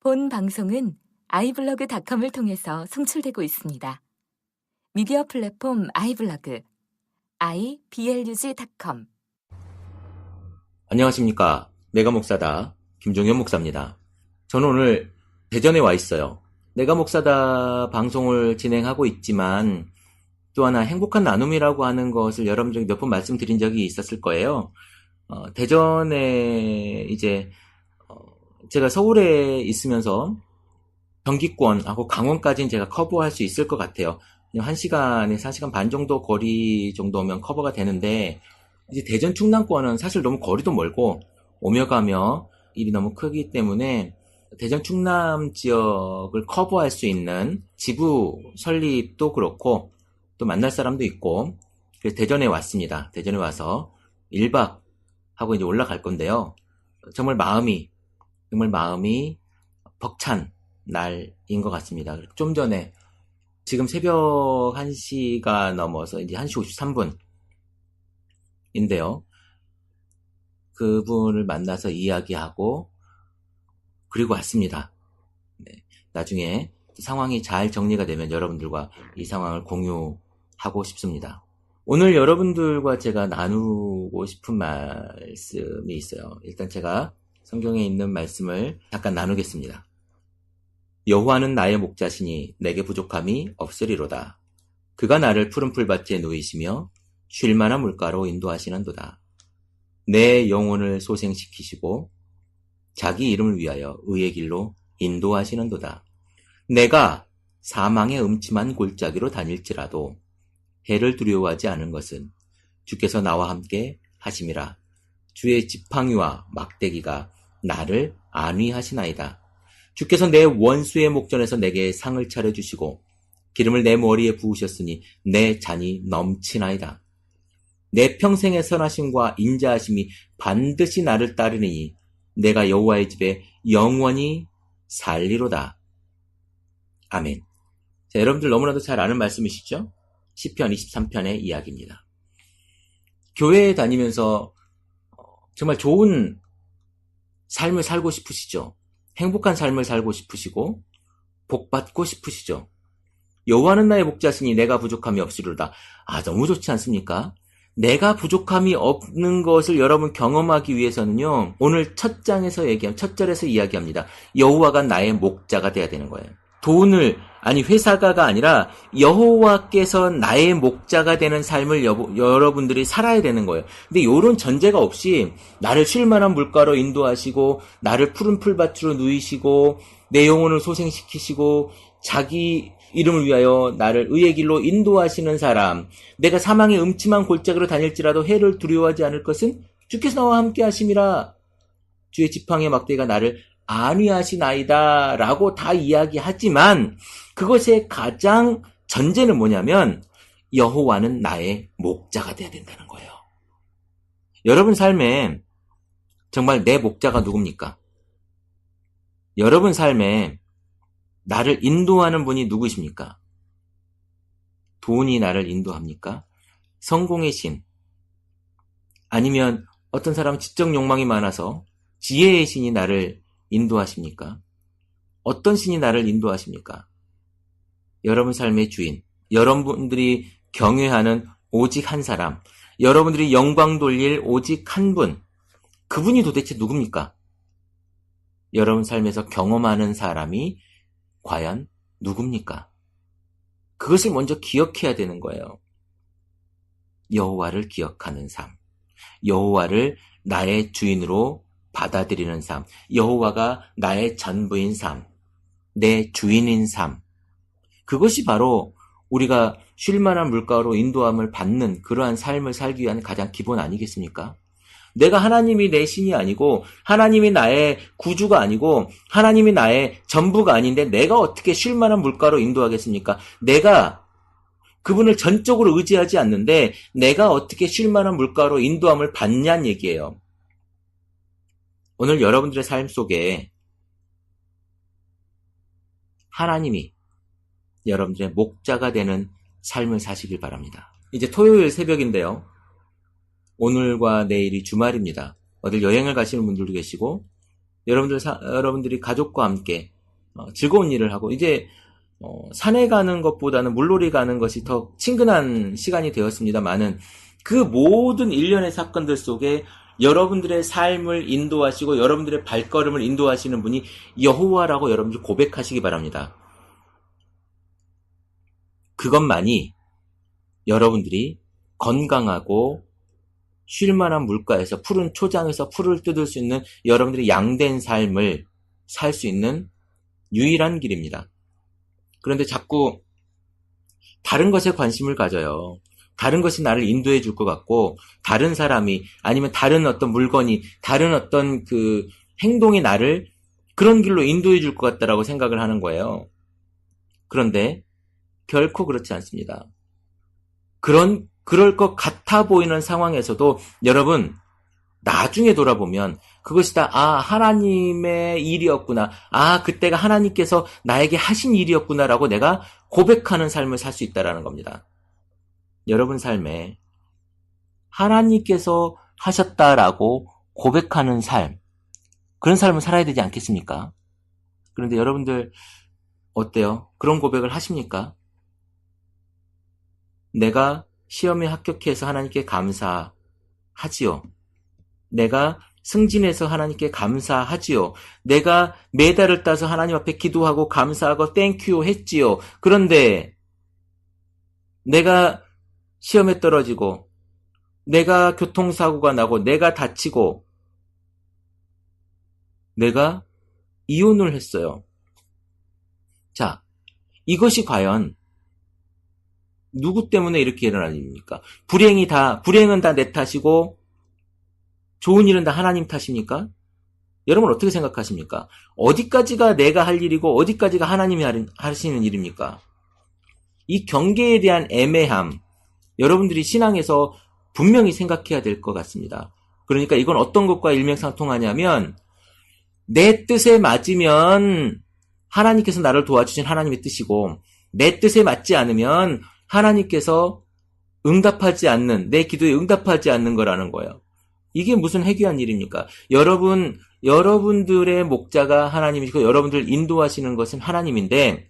본 방송은 iblog.com을 통해서 송출되고 있습니다. 미디어 플랫폼 iblog, iblog.com. 안녕하십니까. 내가 목사다. 김종현 목사입니다. 저는 오늘 대전에 와 있어요. 내가 목사다 방송을 진행하고 있지만 또 하나 행복한 나눔이라고 하는 것을 여러분들에게 몇 번 말씀드린 적이 있었을 거예요. 대전에 이제 제가 서울에 있으면서 경기권하고 강원까지는 제가 커버할 수 있을 것 같아요. 1시간에서 1시간 반 정도 거리 정도면 커버가 되는데 이제 대전 충남권은 사실 너무 거리도 멀고 오며 가며 일이 너무 크기 때문에 대전 충남 지역을 커버할 수 있는 지부 설립도 그렇고 또 만날 사람도 있고 그래서 대전에 왔습니다. 대전에 와서 1박 하고 이제 올라갈 건데요. 정말 마음이 벅찬 날인 것 같습니다. 좀 전에 지금 새벽 1시가 넘어서 이제 1시 53분인데요. 그분을 만나서 이야기하고 그리고 왔습니다. 네, 나중에 상황이 잘 정리가 되면 여러분들과 이 상황을 공유하고 싶습니다. 오늘 여러분들과 제가 나누고 싶은 말씀이 있어요. 일단 제가 성경에 있는 말씀을 잠깐 나누겠습니다. 여호와는 나의 목자시니 내게 부족함이 없으리로다. 그가 나를 푸른 풀밭에 누이시며 쉴 만한 물가로 인도하시는도다. 내 영혼을 소생시키시고 자기 이름을 위하여 의의 길로 인도하시는도다. 내가 사망의 음침한 골짜기로 다닐지라도 해를 두려워하지 않은 것은 주께서 나와 함께 하심이라. 주의 지팡이와 막대기가 나를 안위하시나이다. 주께서 내 원수의 목전에서 내게 상을 차려주시고 기름을 내 머리에 부으셨으니 내 잔이 넘치나이다. 내 평생의 선하심과 인자하심이 반드시 나를 따르니 내가 여호와의 집에 영원히 살리로다. 아멘. 자, 여러분들 너무나도 잘 아는 말씀이시죠? 시편 23편의 이야기입니다. 교회에 다니면서 정말 좋은 삶을 살고 싶으시죠? 행복한 삶을 살고 싶으시고 복받고 싶으시죠? 여호와는 나의 목자시니 내가 부족함이 없으리로다. 너무 좋지 않습니까? 내가 부족함이 없는 것을 여러분 경험하기 위해서는요. 오늘 첫 절에서 이야기합니다. 여호와가 나의 목자가 돼야 되는 거예요. 회사가가 아니라 여호와께서 나의 목자가 되는 삶을 여러분들이 살아야 되는 거예요. 근데 이런 전제가 없이 나를 쉴 만한 물가로 인도하시고 나를 푸른 풀밭으로 누이시고 내 영혼을 소생시키시고 자기 이름을 위하여 나를 의의 길로 인도하시는 사람, 내가 사망의 음침한 골짜기로 다닐지라도 해를 두려워하지 않을 것은 주께서 나와 함께 하심이라. 주의 지팡이의 막대기가 나를 안위하시나이다 라고 다 이야기하지만 그것의 가장 전제는 뭐냐면 여호와는 나의 목자가 돼야 된다는 거예요. 여러분 삶에 정말 내 목자가 누굽니까? 여러분 삶에 나를 인도하는 분이 누구십니까? 돈이 나를 인도합니까? 성공의 신? 아니면 어떤 사람은 지적 욕망이 많아서 지혜의 신이 나를 인도하십니까? 어떤 신이 나를 인도하십니까? 여러분 삶의 주인, 여러분들이 경외하는 오직 한 사람, 여러분들이 영광 돌릴 오직 한 분, 그분이 도대체 누굽니까? 여러분 삶에서 경험하는 사람이 과연 누굽니까? 그것을 먼저 기억해야 되는 거예요. 여호와를 기억하는 삶, 여호와를 나의 주인으로 받아들이는 삶, 여호와가 나의 전부인 삶, 내 주인인 삶, 그것이 바로 우리가 쉴 만한 물가로 인도함을 받는 그러한 삶을 살기 위한 가장 기본 아니겠습니까? 내가 하나님이 내 신이 아니고 하나님이 나의 구주가 아니고 하나님이 나의 전부가 아닌데 내가 어떻게 쉴 만한 물가로 인도하겠습니까? 내가 그분을 전적으로 의지하지 않는데 내가 어떻게 쉴 만한 물가로 인도함을 받냐는 얘기예요. 오늘 여러분들의 삶 속에 하나님이 여러분들의 목자가 되는 삶을 사시길 바랍니다. 이제 토요일 새벽인데요. 오늘과 내일이 주말입니다. 어딜 여행을 가시는 분들도 계시고 여러분들이 가족과 함께 즐거운 일을 하고 이제 산에 가는 것보다는 물놀이 가는 것이 더 친근한 시간이 되었습니다만은 그 모든 일련의 사건들 속에 여러분들의 삶을 인도하시고 여러분들의 발걸음을 인도하시는 분이 여호와라고 여러분들 고백하시기 바랍니다. 그것만이 여러분들이 건강하고 쉴만한 물가에서 푸른 초장에서 풀을 뜯을 수 있는 여러분들의 양된 삶을 살 수 있는 유일한 길입니다. 그런데 자꾸 다른 것에 관심을 가져요. 다른 것이 나를 인도해 줄 것 같고 다른 사람이 아니면 다른 어떤 물건이 다른 어떤 그 행동이 나를 그런 길로 인도해 줄 것 같다라고 생각을 하는 거예요. 그런데 결코 그렇지 않습니다. 그럴 것 같아 보이는 상황에서도 여러분 나중에 돌아보면 그것이 다 하나님의 일이었구나. 그때가 하나님께서 나에게 하신 일이었구나라고 내가 고백하는 삶을 살 수 있다라는 겁니다. 여러분 삶에 하나님께서 하셨다라고 고백하는 삶, 그런 삶을 살아야 되지 않겠습니까? 그런데 여러분들 어때요? 그런 고백을 하십니까? 내가 시험에 합격해서 하나님께 감사하지요. 내가 승진해서 하나님께 감사하지요. 내가 메달을 따서 하나님 앞에 기도하고 감사하고 땡큐 했지요. 그런데 내가 시험에 떨어지고 내가 교통사고가 나고 내가 다치고 내가 이혼을 했어요. 자, 이것이 과연 누구 때문에 이렇게 일어난 일입니까? 불행은 다 내 탓이고 좋은 일은 다 하나님 탓입니까? 여러분 어떻게 생각하십니까? 어디까지가 내가 할 일이고 어디까지가 하나님이 하시는 일입니까? 이 경계에 대한 애매함, 여러분들이 신앙에서 분명히 생각해야 될 것 같습니다. 그러니까 이건 어떤 것과 일맥상통하냐면 내 뜻에 맞으면 하나님께서 나를 도와주신 하나님의 뜻이고 내 뜻에 맞지 않으면 하나님께서 응답하지 않는, 내 기도에 응답하지 않는 거라는 거예요. 이게 무슨 해괴한 일입니까? 여러분들의 목자가 하나님이시고 여러분들을 인도하시는 것은 하나님인데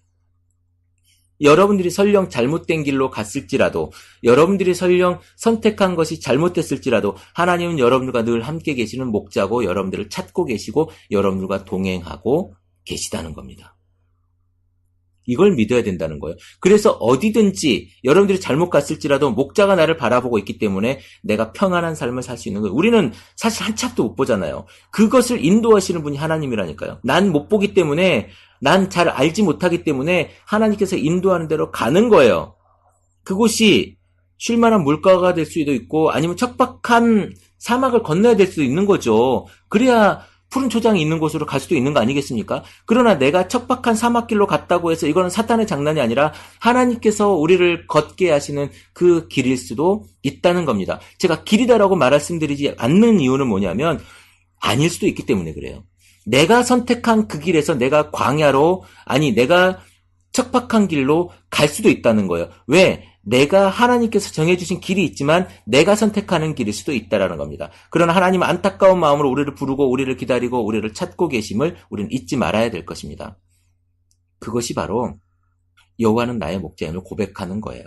여러분들이 설령 잘못된 길로 갔을지라도 여러분들이 설령 선택한 것이 잘못됐을지라도 하나님은 여러분들과 늘 함께 계시는 목자고 여러분들을 찾고 계시고 여러분들과 동행하고 계시다는 겁니다. 이걸 믿어야 된다는 거예요. 그래서 어디든지 여러분들이 잘못 갔을지라도 목자가 나를 바라보고 있기 때문에 내가 평안한 삶을 살 수 있는 거예요. 우리는 사실 한 치 앞도 못 보잖아요. 그것을 인도하시는 분이 하나님이라니까요. 난 못 보기 때문에 난 잘 알지 못하기 때문에 하나님께서 인도하는 대로 가는 거예요. 그곳이 쉴만한 물가가 될 수도 있고 아니면 척박한 사막을 건너야 될 수도 있는 거죠. 그래야 푸른 초장이 있는 곳으로 갈 수도 있는 거 아니겠습니까? 그러나 내가 척박한 사막길로 갔다고 해서 이거는 사탄의 장난이 아니라 하나님께서 우리를 걷게 하시는 그 길일 수도 있다는 겁니다. 제가 길이다라고 말씀드리지 않는 이유는 뭐냐면 아닐 수도 있기 때문에 그래요. 내가 선택한 그 길에서 내가 내가 척박한 길로 갈 수도 있다는 거예요. 왜? 내가 하나님께서 정해주신 길이 있지만 내가 선택하는 길일 수도 있다라는 겁니다. 그러나 하나님은 안타까운 마음으로 우리를 부르고 우리를 기다리고 우리를 찾고 계심을 우리는 잊지 말아야 될 것입니다. 그것이 바로 여호와는 나의 목자임을 고백하는 거예요.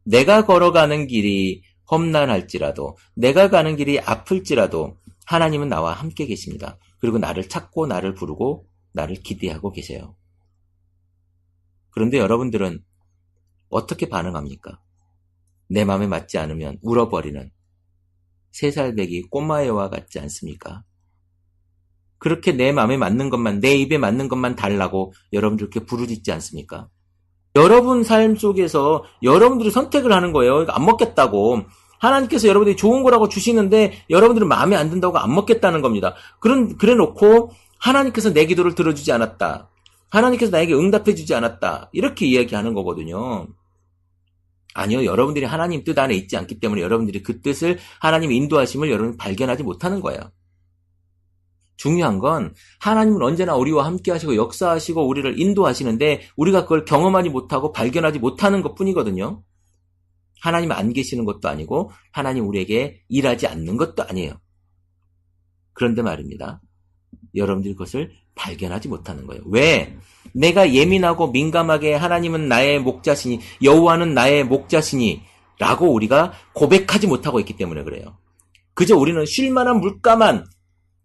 내가 걸어가는 길이 험난할지라도 내가 가는 길이 아플지라도 하나님은 나와 함께 계십니다. 그리고 나를 찾고 나를 부르고 나를 기대하고 계세요. 그런데 여러분들은 어떻게 반응합니까? 내 마음에 맞지 않으면 울어버리는 3살배기 꼬마애와 같지 않습니까? 그렇게 내 마음에 맞는 것만, 내 입에 맞는 것만 달라고 여러분들 그렇게 부르짖지 않습니까? 여러분 삶 속에서 여러분들이 선택을 하는 거예요. 안 먹겠다고. 하나님께서 여러분들이 좋은 거라고 주시는데 여러분들은 마음에 안 든다고 안 먹겠다는 겁니다. 그래 놓고 하나님께서 내 기도를 들어주지 않았다. 하나님께서 나에게 응답해주지 않았다. 이렇게 이야기하는 거거든요. 아니요. 여러분들이 하나님 뜻 안에 있지 않기 때문에 여러분들이 그 뜻을 하나님의 인도하심을 여러분 발견하지 못하는 거예요. 중요한 건 하나님은 언제나 우리와 함께 하시고 역사하시고 우리를 인도하시는데 우리가 그걸 경험하지 못하고 발견하지 못하는 것뿐이거든요. 하나님 안 계시는 것도 아니고 하나님 우리에게 일하지 않는 것도 아니에요. 그런데 말입니다. 여러분들이 그것을 발견하지 못하는 거예요. 왜? 내가 예민하고 민감하게 하나님은 나의 목자시니 여호와는 나의 목자시니 라고 우리가 고백하지 못하고 있기 때문에 그래요. 그저 우리는 쉴만한 물가만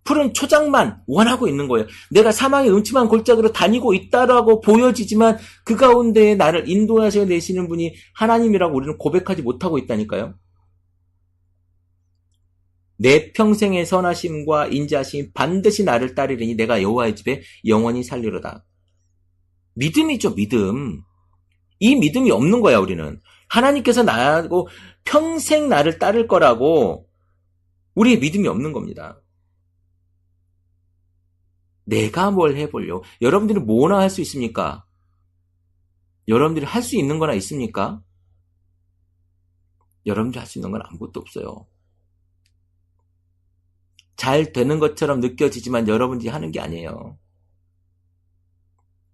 푸른 초장만 원하고 있는 거예요. 내가 사망의 음침한 골짜기로 다니고 있다라고 보여지지만 그 가운데에 나를 인도하셔 내시는 분이 하나님이라고 우리는 고백하지 못하고 있다니까요. 내 평생의 선하심과 인자하심 반드시 나를 따르리니 내가 여호와의 집에 영원히 살리로다. 믿음이죠, 믿음. 이 믿음이 없는 거야, 우리는. 하나님께서 나하고 평생 나를 따를 거라고 우리의 믿음이 없는 겁니다. 내가 뭘 해보려고. 여러분들이 뭐나 할 수 있습니까? 여러분들이 할 수 있는 거나 있습니까? 여러분들이 할 수 있는 건 아무것도 없어요. 잘 되는 것처럼 느껴지지만 여러분들이 하는 게 아니에요.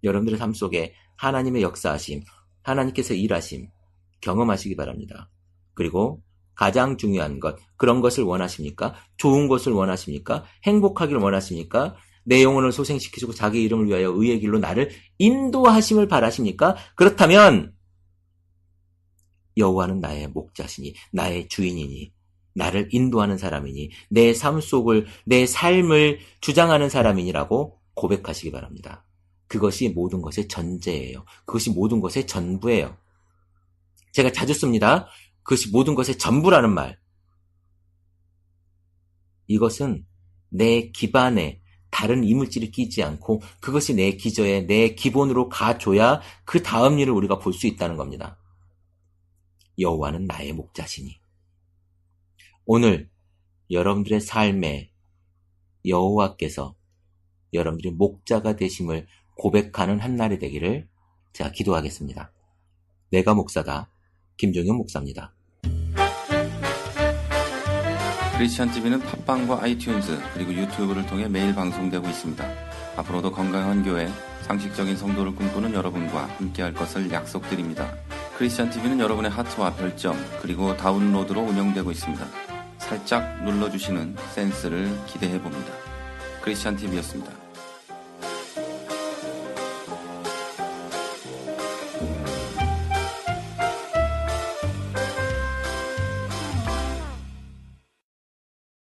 여러분들의 삶 속에 하나님의 역사하심, 하나님께서 일하심 경험하시기 바랍니다. 그리고 가장 중요한 것, 그런 것을 원하십니까? 좋은 것을 원하십니까? 행복하기를 원하십니까? 내 영혼을 소생시키시고 자기 이름을 위하여 의의 길로 나를 인도하심을 바라십니까? 그렇다면 여호와는 나의 목자시니 나의 주인이니 나를 인도하는 사람이니 내 삶 속을 내 삶을 주장하는 사람이니라고 고백하시기 바랍니다. 그것이 모든 것의 전제예요. 그것이 모든 것의 전부예요. 제가 자주 씁니다. 그것이 모든 것의 전부라는 말. 이것은 내 기반에 다른 이물질이 끼지 않고 그것이 내 기저에 내 기본으로 가줘야 그 다음 일을 우리가 볼 수 있다는 겁니다. 여호와는 나의 목자시니. 오늘 여러분들의 삶에 여호와께서 여러분들이 목자가 되심을 고백하는 한날이 되기를 제가 기도하겠습니다. 내가 목사다. 김종현 목사입니다. 크리스천 TV는 팟빵과 아이튠즈 그리고 유튜브를 통해 매일 방송되고 있습니다. 앞으로도 건강한 교회, 상식적인 성도를 꿈꾸는 여러분과 함께할 것을 약속드립니다. 크리스천 TV는 여러분의 하트와 별점 그리고 다운로드로 운영되고 있습니다. 살짝 눌러주시는 센스를 기대해봅니다. 크리스천 TV였습니다.